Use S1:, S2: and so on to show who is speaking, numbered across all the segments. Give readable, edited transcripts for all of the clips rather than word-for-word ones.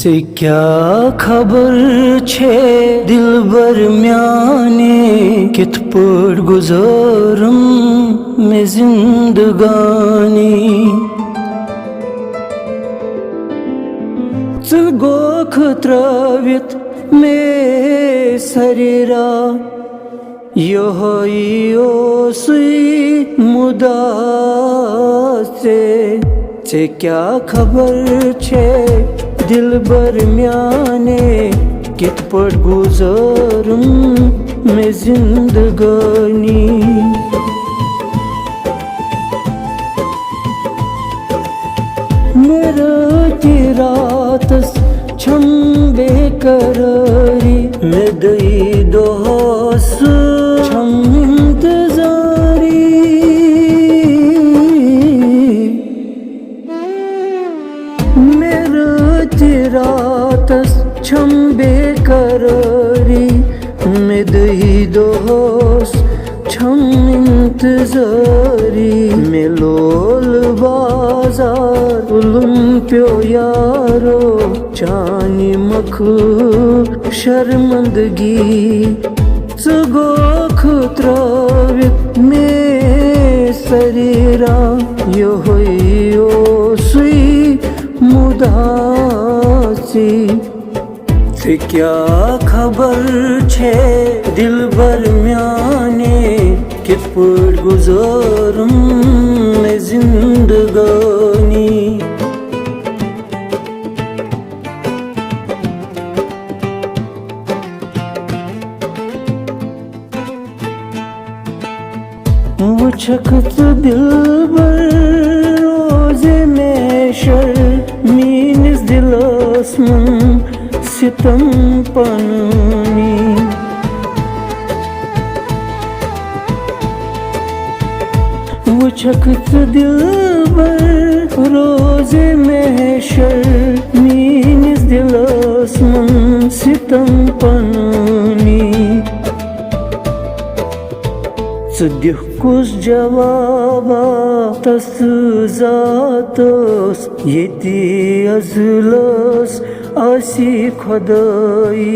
S1: से क्या खबर छे दिलबर म्याने कित पड़ गुजारम में जिंदगानी चल गोख त्रवित में सरेरा यही ओसुई मुदासे से क्या खबर छे दिलबर म्याने कित पड़ गुजारम में जिंदगानी मेरा की रातस छम बेकरारी में दई दोस छम इंतजारी मेरा की रातस छम बेकरारी में दई दोस छम इंतजारी में लोल बाजार उलम प्यो यारो चानी मख शर्मंदगी गोख त्रवित में सरेरा यो सुई मुदासी से क्या खबर छे दिलबर म्याने कित पड़ गुजारम में जिंदगानी वुछकत दिलबर रोजे में शर्मीनिस दिलस मन सितम पनुनी वुछकत दिलबर रोजे में शर्मीनिस दिलस मन सितम पनुनी दिह कुछ जवाबा तस जातस येती अजलस आसी खुदाई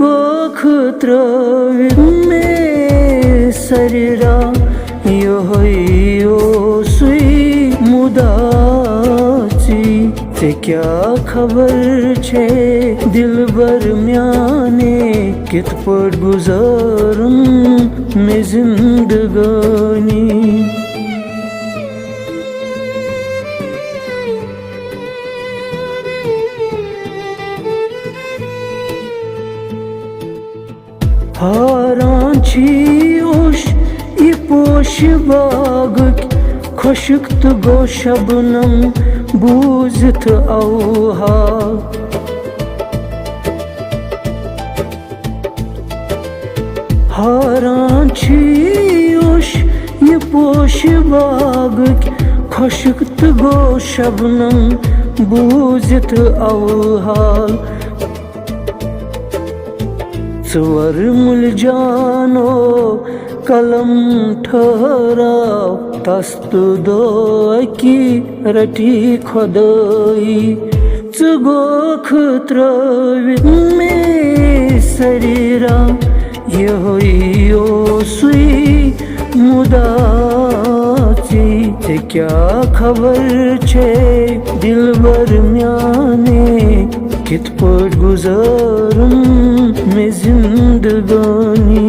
S1: गोख त्रवित में सरेरा यही ओसुई मुदासी से क्या खबर छे दिलबर म्याने कित पड़ गुजारम में जिंदगानी हारान छी ओश ये पोश बाग खुशक्त गो शबनम बूझत औहा हारान छी ओश ये पोश बाग खुशक्त गो शबनम बूझत औहा स्वर मुल जानो कलम ठहराओ तस्त दो की रटी खुदाई गोख त्रवित में सरेरा यही ओसुई मुदासी से क्या खबर छे दिलबर म्याने कित पड़ गुजारम में जिंदगानी।